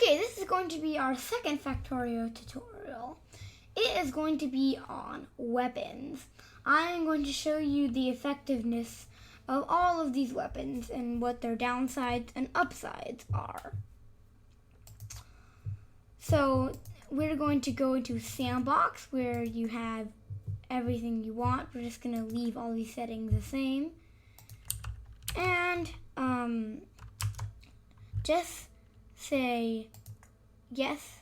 Okay, this is going to be our second Factorio tutorial. It is going to be on weapons. I am going to show you the effectiveness of all of these weapons and what their downsides and upsides are. So we're going to go into Sandbox where you have everything you want. We're just going to leave all these settings the same. And just say yes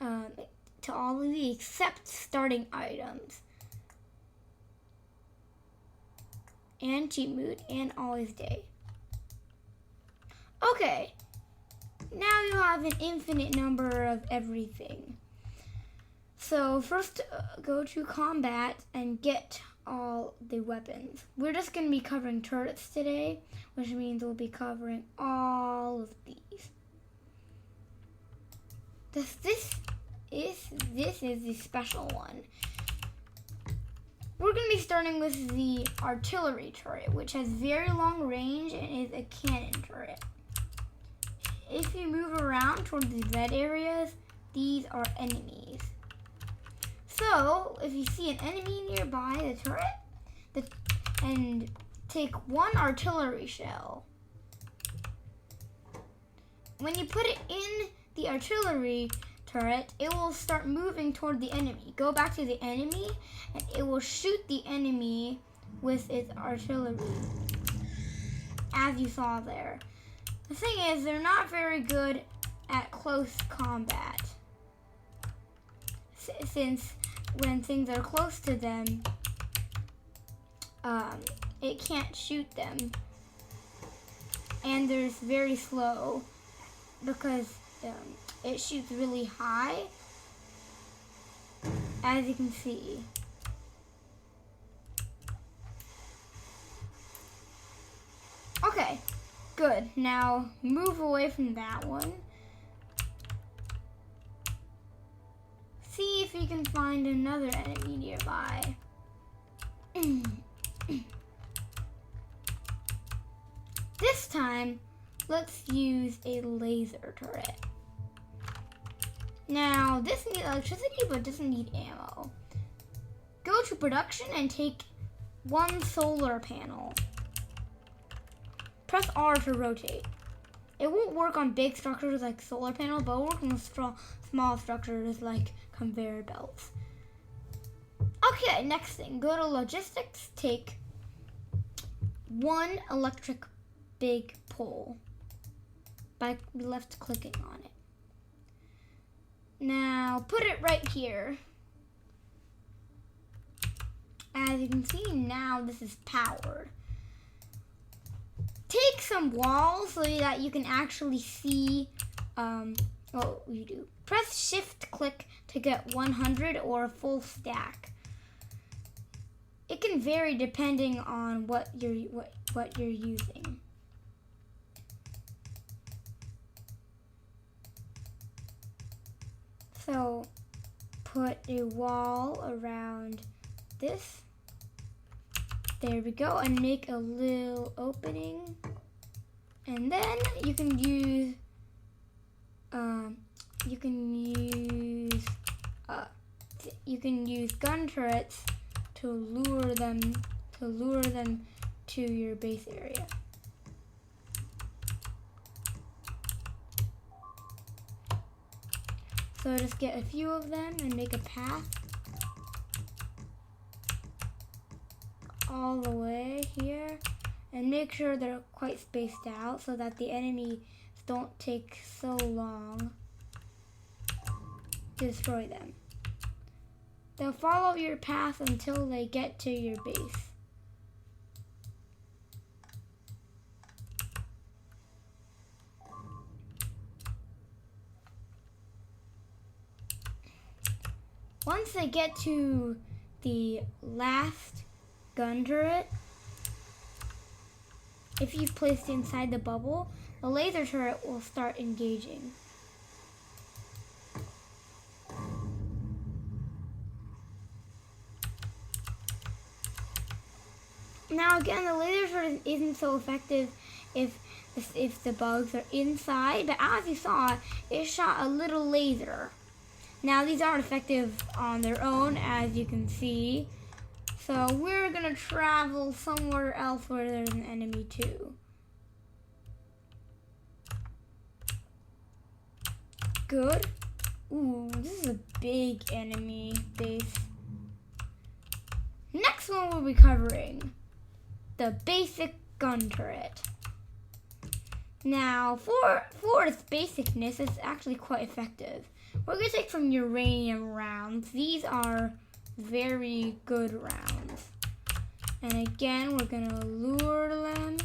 to all of these except starting items and cheat mood and always day. Okay, now you have an infinite number of everything. So first go to combat and get all the weapons. We're just going to be covering turrets today, which means we'll be covering all of these. This is the special one. We're going to be starting with the artillery turret, which has very long range and is a cannon turret. If you move around toward the red areas, these are enemies. So, if you see an enemy nearby the turret, and take one artillery shell. When you put it in the artillery turret, it will start moving toward the enemy. Go back to the enemy, and it will shoot the enemy with its artillery, as you saw there. The thing is, they're not very good at close combat, since when things are close to them, it can't shoot them, and they're very slow because it shoots really high, as you can see. Okay, good. Now move away from that one. See if you can find another enemy nearby. This time, let's use a laser turret. Now, this needs electricity but doesn't need ammo. Go to production and take one solar panel. Press R to rotate. It won't work on big structures like solar panels, but it'll work on small structures like conveyor belts. Okay, next thing. Go to logistics, take one electric big pole by left clicking on it. Now put it right here. As you can see, now this is powered. Take some walls so that you can actually see what you do. Press shift click to get 100 or a full stack. It can vary depending on what you're using. So put a wall around this. There we go, and make a little opening. And then you can use gun turrets to lure them to your base area. So just get a few of them and make a path all the way here, and make sure they're quite spaced out so that the enemies don't take so long to destroy them. They'll follow your path until they get to your base. Once they get to the last gun turret, if you've placed it inside the bubble, the laser turret will start engaging. Now again, the laser turret isn't so effective if if the bugs are inside. But as you saw, it shot a little laser. Now these aren't effective on their own, as you can see. So we're gonna travel somewhere else where there's an enemy too. Good. Ooh, this is a big enemy base. Next one we'll be covering the basic gun turret. Now, for its basicness, it's actually quite effective. We're gonna take some uranium rounds. These are very good rounds. And again, we're gonna lure them.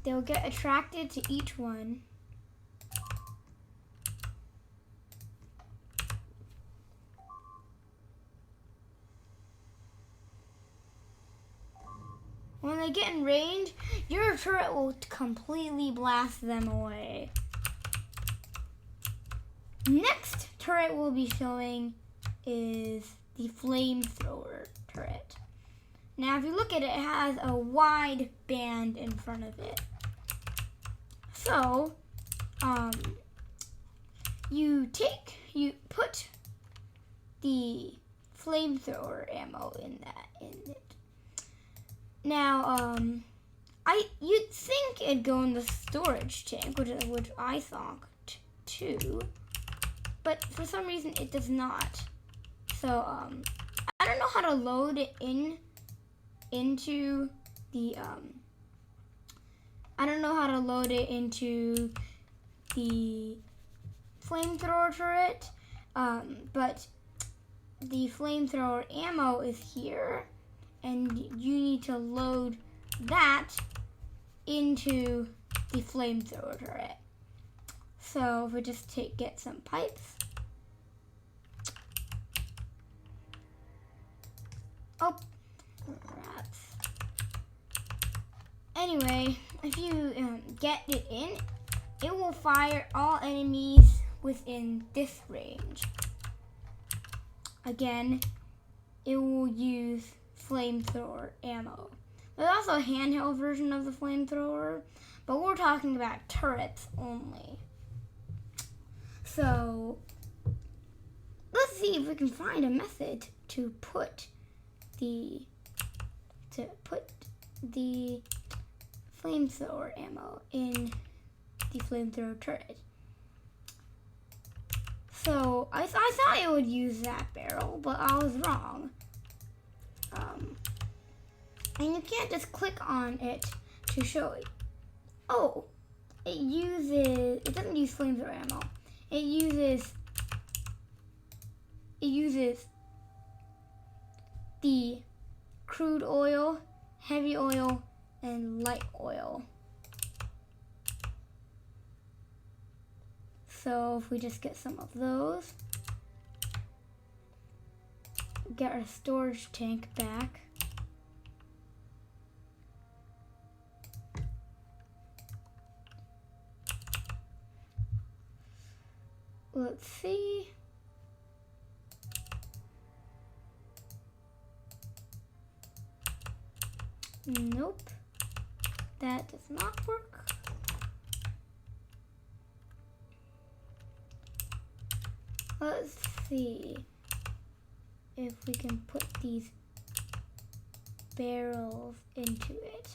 They'll get attracted to each one. When they get in range, your turret will completely blast them away. Next turret we'll be showing is the flamethrower turret. Now, if you look at it, it has a wide band in front of it. So, you put the flamethrower ammo in it. Now, you'd think it'd go in the storage tank, which I thought too, but for some reason it does not. So, I don't know how to load it into the flamethrower turret, but the flamethrower ammo is here, and you need to load that into the flamethrower turret. So if we just get some pipes. Oh, rats. Anyway, if you get it in, it will fire all enemies within this range. Again, it will use flamethrower ammo. There's also a handheld version of the flamethrower, but we're talking about turrets only. So let's see if we can find a method to put the flamethrower ammo in the flamethrower turret. So I thought it would use that barrel, but I was wrong. And you can't just click on it to show it. Oh, it doesn't use flamethrower ammo. It uses the crude oil, heavy oil, and light oil. So if we just get some of those, get our storage tank back. Let's see. Nope. That does not work. Let's see if we can put these barrels into it.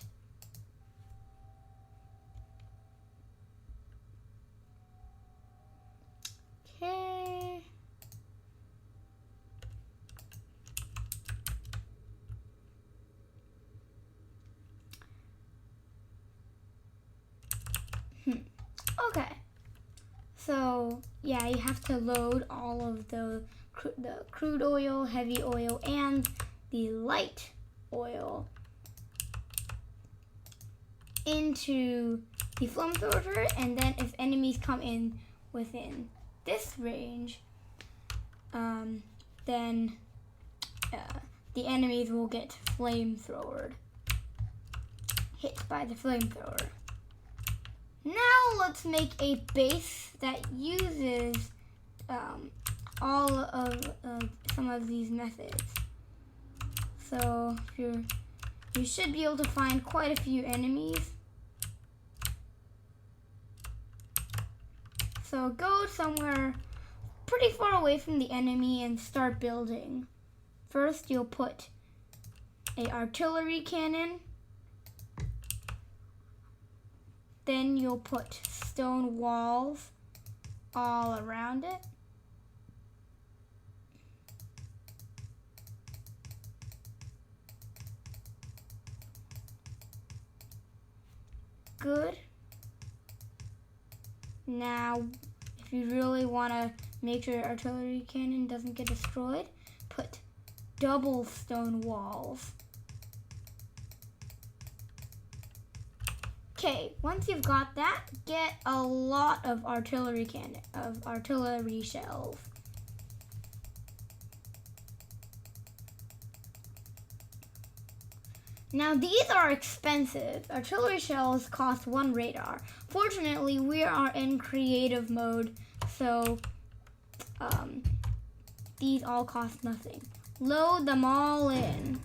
Okay. Okay. So, yeah, you have to load all of the crude oil, heavy oil, and the light oil into the flamethrower turret, and then if enemies come in within this range, then the enemies will get flamethrowered, hit by the flamethrower. Now let's make a base that uses all of some of these methods. So you should be able to find quite a few enemies. So go somewhere pretty far away from the enemy and start building. First, you'll put an artillery cannon. Then you'll put stone walls all around it. Good. Now, if you really want to make sure your artillery cannon doesn't get destroyed, put double stone walls. Okay, once you've got that, get a lot of artillery shells. Now these are expensive. Artillery shells cost 1 radar. Fortunately, we are in creative mode, so these all cost nothing. Load them all in.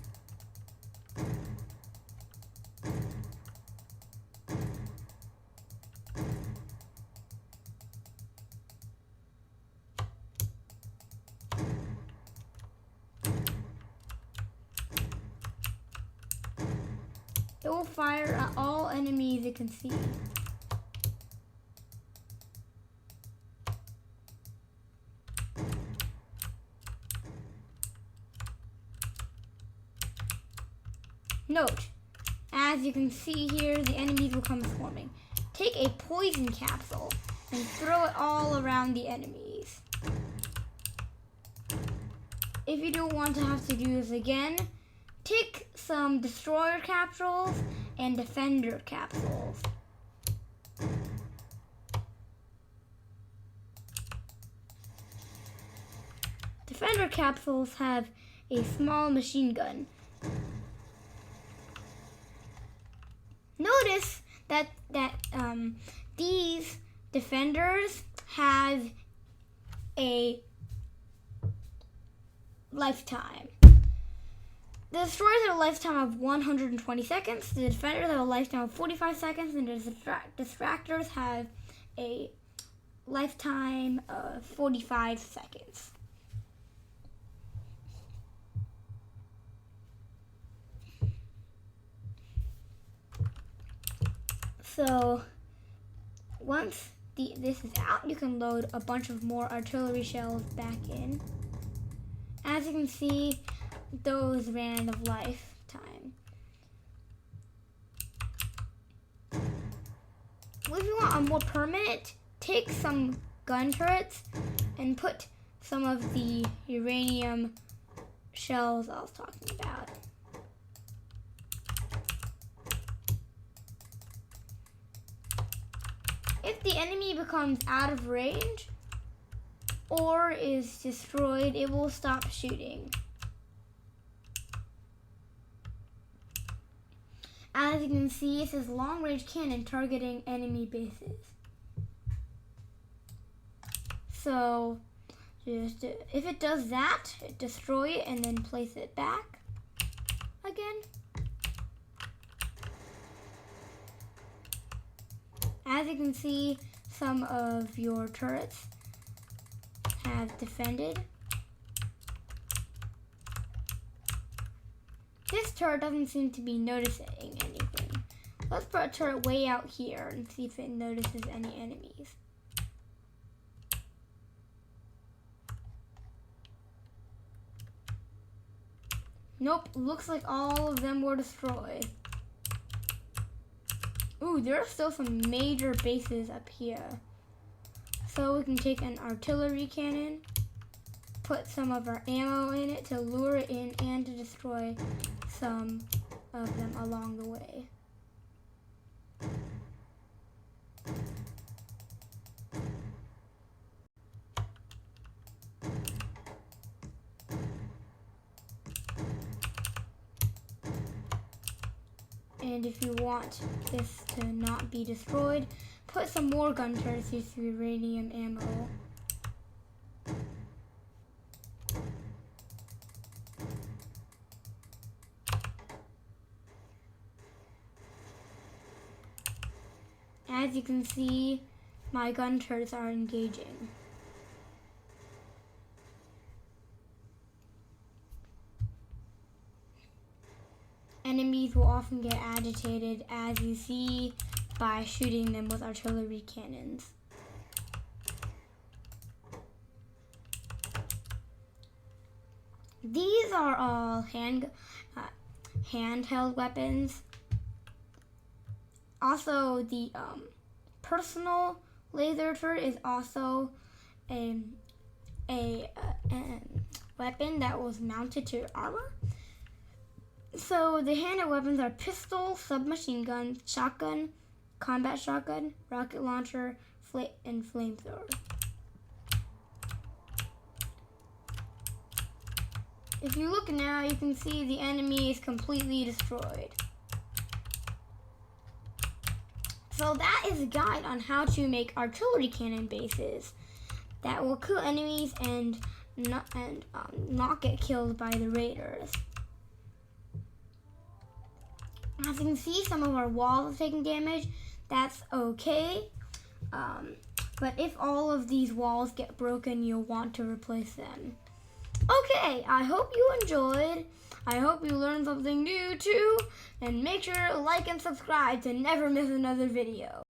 It will fire at all enemies it can see. Note, as you can see here, the enemies will come swarming. Take a poison capsule and throw it all around the enemies. If you don't want to have to do this again, take some destroyer capsules and defender capsules. Defender capsules have a small machine gun. Notice that these defenders have a lifetime. The destroyers have a lifetime of 120 seconds, the defenders have a lifetime of 45 seconds, and the distractors have a lifetime of 45 seconds. So once this is out, you can load a bunch of more artillery shells back in. As you can see, those ran out of lifetime. If you want a more permanent, take some gun turrets and put some of the uranium shells I was talking about. If the enemy becomes out of range or is destroyed, it will stop shooting. As you can see, it says long-range cannon targeting enemy bases. So, if it does that, destroy it and then place it back again. As you can see, some of your turrets have defended. This turret doesn't seem to be noticing anything. Let's put a turret way out here and see if it notices any enemies. Nope, looks like all of them were destroyed. Ooh, there are still some major bases up here. So we can take an artillery cannon, put some of our ammo in it to lure it in and to destroy some of them along the way. And if you want this to not be destroyed, put some more gun turrets with uranium ammo. As you can see, my gun turrets are engaging. Enemies will often get agitated, as you see, by shooting them with artillery cannons. These are all handheld weapons. Also, the personal laser turret is also a weapon that was mounted to armor. So the handheld weapons are pistol, submachine gun, shotgun, combat shotgun, rocket launcher, and flamethrower. If you look now, you can see the enemy is completely destroyed. So that is a guide on how to make artillery cannon bases that will kill enemies and not get killed by the raiders. As you can see, some of our walls are taking damage. That's okay. But if all of these walls get broken, you'll want to replace them. Okay, I hope you enjoyed. I hope you learned something new too. And make sure to like and subscribe to never miss another video.